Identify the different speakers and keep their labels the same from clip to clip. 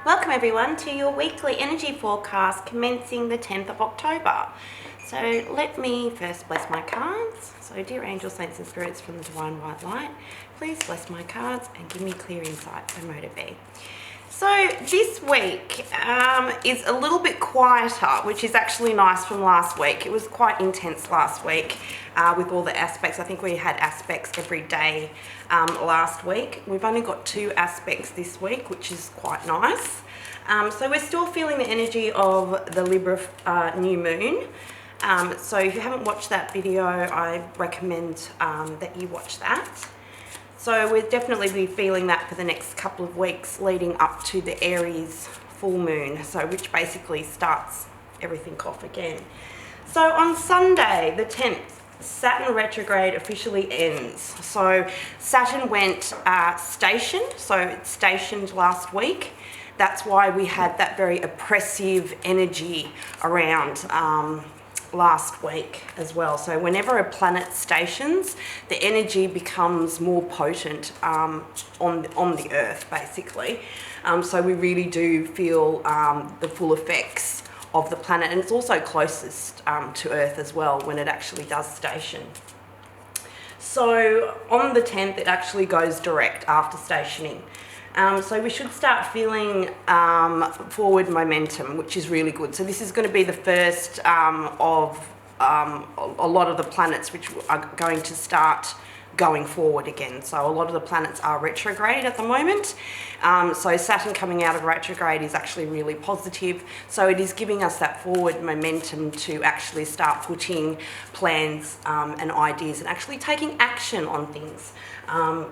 Speaker 1: Welcome everyone to your weekly energy forecast commencing the 10th of October. So let me first bless my cards. So dear angels, saints and spirits from the divine white light, please bless my cards and give me clear insight for Motor B. So this week is a little bit quieter, which is actually nice from last week. It was quite intense last week with all the aspects. I think we had aspects every day last week. We've only got 2 aspects this week, which is quite nice. So we're still feeling the energy of the Libra new moon. So if you haven't watched that video, I recommend that you watch that. So we'll definitely be feeling that for the next couple of weeks leading up to the Aries full moon, so which basically starts everything off again. So on Sunday, the 10th, Saturn retrograde officially ends. So Saturn went station, so it stationed last week. That's why we had that very oppressive energy around last week as well. So whenever a planet stations, the energy becomes more potent on the Earth, basically. So we really do feel the full effects of the planet, and it's also closest to Earth as well when it actually does station. So on the 10th, it actually goes direct after stationing. So we should start feeling forward momentum, which is really good. So this is going to be the first of a lot of the planets which are going to start going forward again. So a lot of the planets are retrograde at the moment. So Saturn coming out of retrograde is actually really positive. So it is giving us that forward momentum to actually start putting plans and ideas and actually taking action on things.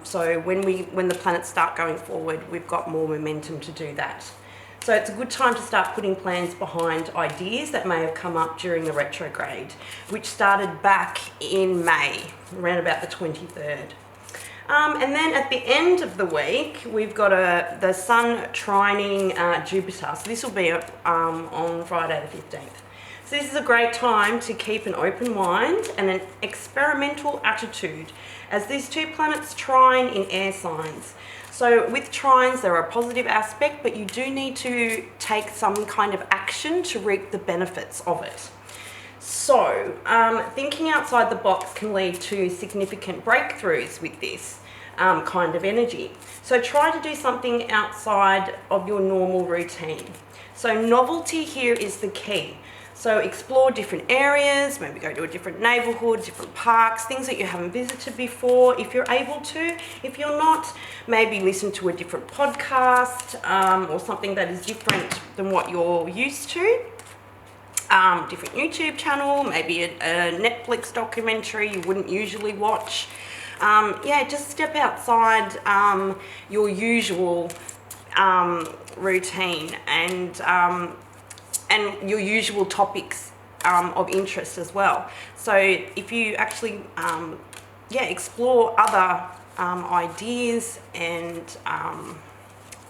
Speaker 1: So when the planets start going forward, we've got more momentum to do that. So it's a good time to start putting plans behind ideas that may have come up during the retrograde, which started back in May, around about the 23rd. And then at the end of the week, we've got the Sun trining Jupiter. So this will be on Friday the 15th. So this is a great time to keep an open mind and an experimental attitude, as these 2 planets trine in air signs. So with trines, they're a positive aspect, but you do need to take some kind of action to reap the benefits of it. So thinking outside the box can lead to significant breakthroughs with this kind of energy. So try to do something outside of your normal routine. So novelty here is the key. So explore different areas, maybe go to a different neighbourhood, different parks, things that you haven't visited before if you're able to. If you're not, maybe listen to a different podcast or something that is different than what you're used to. Different YouTube channel, maybe a Netflix documentary you wouldn't usually watch. Yeah, just step outside your usual routine and your usual topics of interest as well. So if you actually explore other ideas and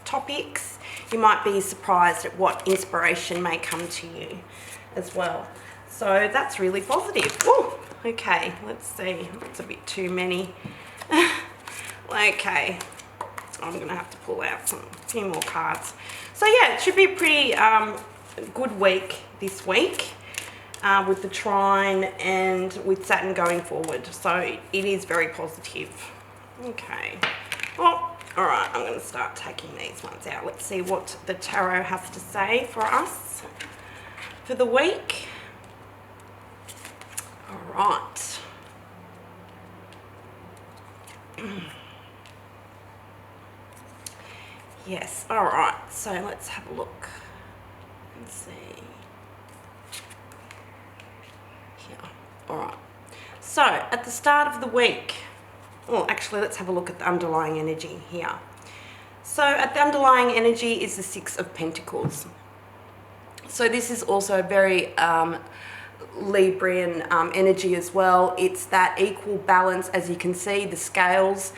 Speaker 1: topics, you might be surprised at what inspiration may come to you as well. So that's really positive. Ooh, okay, let's see. That's a bit too many. Okay, I'm gonna have to pull out a few more cards. So yeah, it should be a pretty good week this week with the trine and with Saturn going forward. So it is very positive. Okay. Well, all right, I'm going to start taking these ones out. Let's see what the tarot has to say for us for the week. All right. Yes, all right. So let's have a look. Let's see. Here. All right. So at the start of the week, well, actually, let's have a look at the underlying energy here. So at the underlying energy is the 6 of Pentacles. So this is also a very Librian energy as well. It's that equal balance, as you can see, the scales.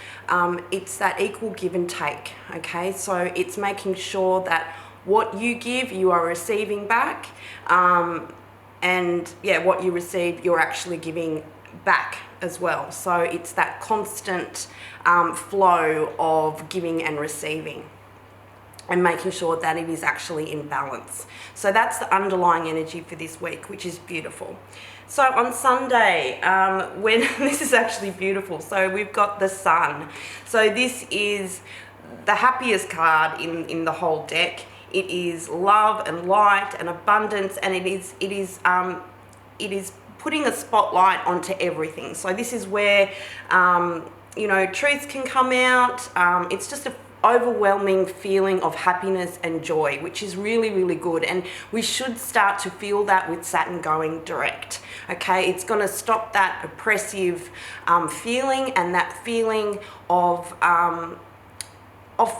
Speaker 1: It's that equal give and take. Okay, so it's making sure that what you give, you are receiving back, and yeah, what you receive, you're actually giving back as well. So it's that constant flow of giving and receiving. and making sure that it is actually in balance. So that's the underlying energy for this week, which is beautiful. So on Sunday, when this is actually beautiful, so we've got the Sun. So this is the happiest card in the whole deck. It is love and light and abundance, and it is putting a spotlight onto everything. So this is where truth can come out. It's just a overwhelming feeling of happiness and joy, which is really, really good, and we should start to feel that with Saturn going direct. Okay, it's going to stop that oppressive feeling and that feeling of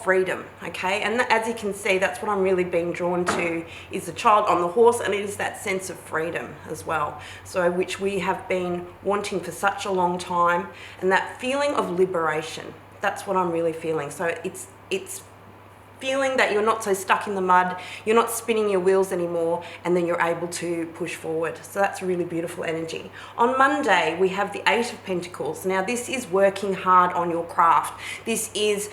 Speaker 1: freedom. Okay, and as you can see, that's what I'm really being drawn to, is the child on the horse, and it is that sense of freedom as well, so which we have been wanting for such a long time, and that feeling of liberation. That's what I'm really feeling. So it's feeling that you're not so stuck in the mud, you're not spinning your wheels anymore, and then you're able to push forward. So that's really beautiful energy. On Monday, we have the Eight of Pentacles. Now, this is working hard on your craft. This is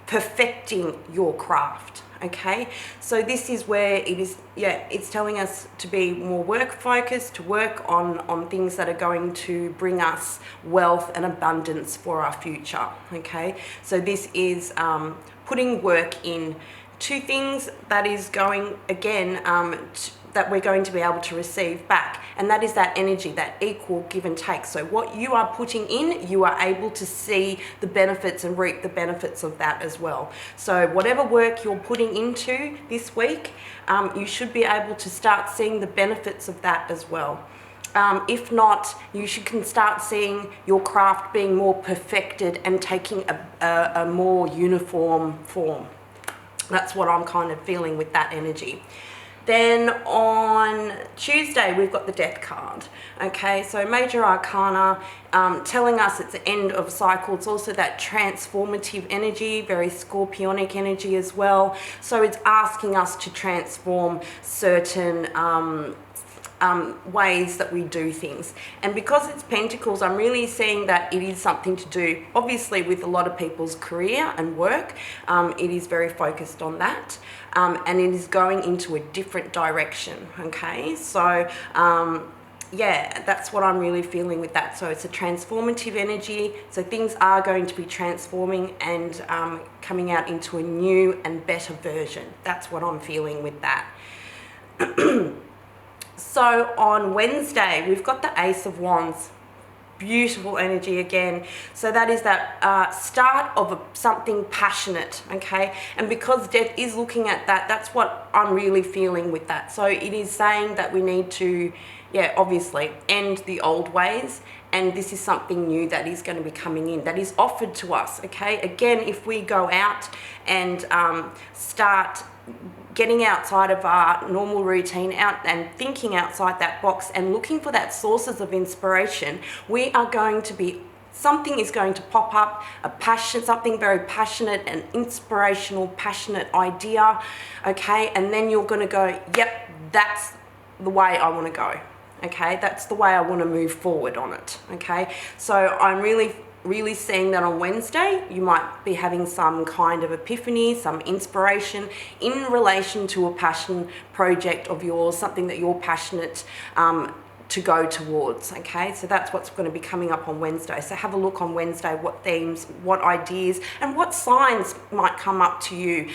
Speaker 1: perfecting your craft. Okay, so this is where it is, it's telling us to be more work focused, to work on things that are going to bring us wealth and abundance for our future. Okay, so this is putting work in to things that is going, again, that we're going to be able to receive back, and that is that energy, that equal give and take. So what you are putting in, you are able to see the benefits and reap the benefits of that as well. So whatever work you're putting into this week, you should be able to start seeing the benefits of that as well. If not, you can start seeing your craft being more perfected and taking a more uniform form. That's what I'm kind of feeling with that energy. Then on Tuesday, we've got the Death card. Okay, so Major Arcana, telling us it's the end of a cycle. It's also that transformative energy, very scorpionic energy as well. So it's asking us to transform certain ways that we do things. And because it's Pentacles, I'm really seeing that it is something to do, obviously, with a lot of people's career and work. It is very focused on that. And it is going into a different direction. Okay, so that's what I'm really feeling with that. So it's a transformative energy. So things are going to be transforming and coming out into a new and better version. That's what I'm feeling with that. So on Wednesday, we've got the Ace of Wands. Beautiful energy again. So that is that start of something passionate, okay? And because Death is looking at that, that's what I'm really feeling with that. So it is saying that we need to, obviously, end the old ways, and this is something new that is going to be coming in, that is offered to us, okay? Again, if we go out and start getting outside of our normal routine, out and thinking outside that box and looking for that sources of inspiration, we are going to be, something is going to pop up, a passion, something very passionate, an inspirational, passionate idea, okay? And then you're going to go, yep, that's the way I want to go, okay? That's the way I want to move forward on it, okay? So I'm really seeing that on Wednesday, you might be having some kind of epiphany, some inspiration in relation to a passion project of yours, something that you're passionate to go towards, okay? So that's what's going to be coming up on Wednesday. So have a look on Wednesday, what themes, what ideas, and what signs might come up to you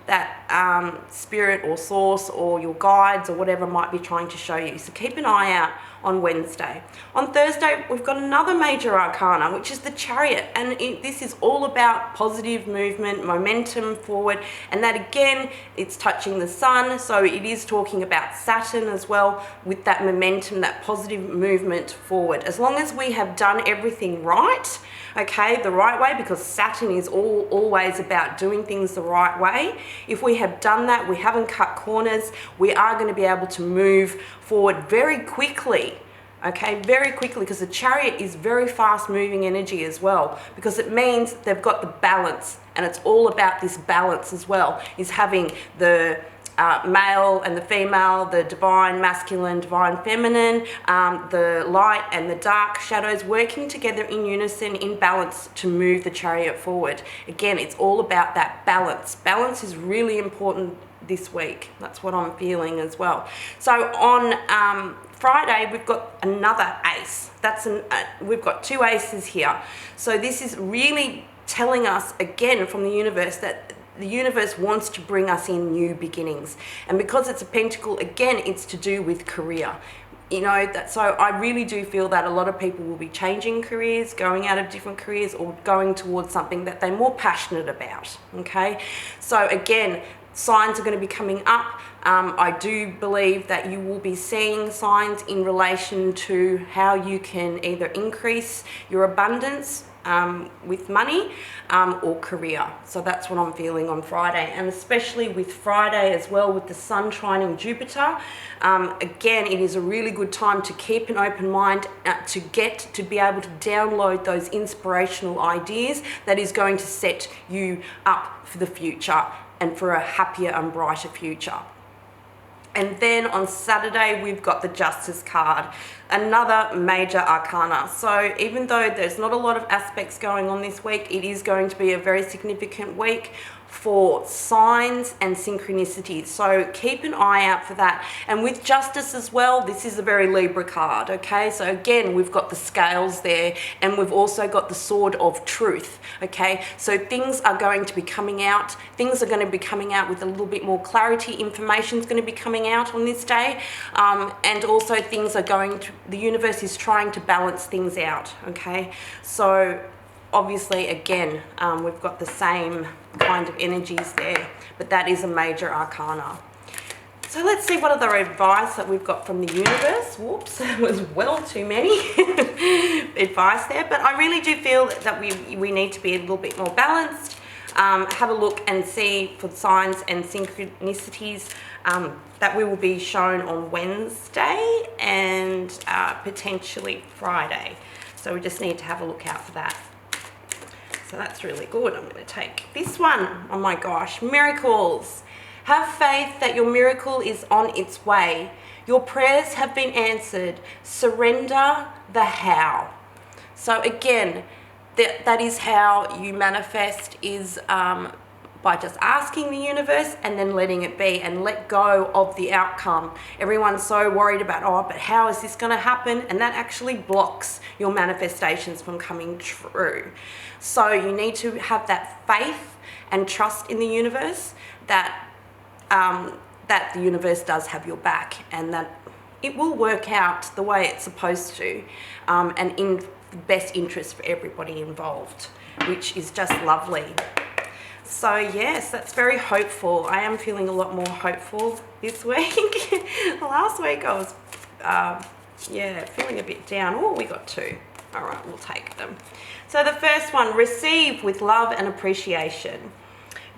Speaker 1: that spirit or source or your guides or whatever might be trying to show you. So keep an eye out on Wednesday. On Thursday, we've got another Major Arcana, which is the Chariot, and this is all about positive movement, momentum forward, and that again, it's touching the Sun, so it is talking about Saturn as well, with that momentum, that positive movement forward. As long as we have done everything right, okay, the right way, because Saturn is always about doing things the right way. If we have done that, we haven't cut corners, we are going to be able to move forward very quickly, okay, very quickly, because the Chariot is very fast moving energy as well, because it means they've got the balance, and it's all about this balance as well, is having the male and the female, the divine masculine, divine feminine, the light and the dark shadows working together in unison, in balance to move the chariot forward. Again, it's all about that balance. Balance is really important this week. That's what I'm feeling as well. So on Friday, we've got another ace. We've got 2 aces here. So this is really telling us again from the universe that the universe wants to bring us in new beginnings. And because it's a pentacle, again, it's to do with career. You know, so I really do feel that a lot of people will be changing careers, going out of different careers, or going towards something that they're more passionate about, okay? So again, signs are going to be coming up. I do believe that you will be seeing signs in relation to how you can either increase your abundance with money or career. So that's what I'm feeling on Friday, and especially with Friday as well, with the sun trining Jupiter. Again, it is a really good time to keep an open mind, to be able to download those inspirational ideas that is going to set you up for the future and for a happier and brighter future. And then on Saturday, we've got the Justice card, another major arcana. So even though there's not a lot of aspects going on this week, it is going to be a very significant week for signs and synchronicities. So keep an eye out for that. And with Justice as well, this is a very Libra card, okay? So again, we've got the scales there, and we've also got the sword of truth, okay? So things are going to be coming out. Things are going to be coming out with a little bit more clarity. Information is going to be coming out on this day. And also things are the universe is trying to balance things out, okay? So obviously, again, we've got the same kind of energies there, but that is a major arcana. So let's see what other advice that we've got from the universe. Whoops, there was well too many advice there, but I really do feel that we need to be a little bit more balanced. Have a look and see for signs and synchronicities that we will be shown on Wednesday and potentially Friday. So we just need to have a look out for that. So that's really good. I'm going to take this one. Oh my gosh, miracles. Have faith that your miracle is on its way. Your prayers have been answered. Surrender the how. So again, that is how you manifest, is by just asking the universe and then letting it be, and let go of the outcome. Everyone's so worried about, oh, but how is this going to happen? And that actually blocks your manifestations from coming true. So you need to have that faith and trust in the universe that that the universe does have your back, and that it will work out the way it's supposed to, and in the best interest for everybody involved, which is just lovely. So yes, that's very hopeful. I am feeling a lot more hopeful this week. Last week I was, feeling a bit down. Oh, we got 2. All right, we'll take them. So the first one, receive with love and appreciation.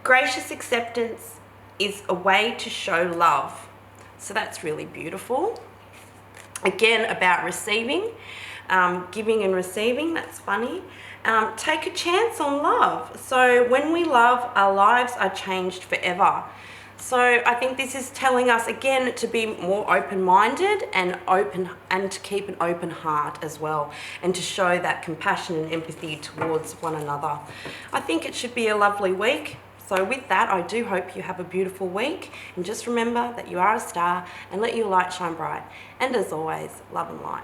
Speaker 1: Gracious acceptance is a way to show love. So that's really beautiful. Again, about receiving, giving and receiving, that's funny. Take a chance on love. So when we love, our lives are changed forever. So I think this is telling us again to be more open-minded and to keep an open heart as well, and to show that compassion and empathy towards one another. I think it should be a lovely week. So with that, I do hope you have a beautiful week, and just remember that you are a star, and let your light shine bright. And as always, love and light.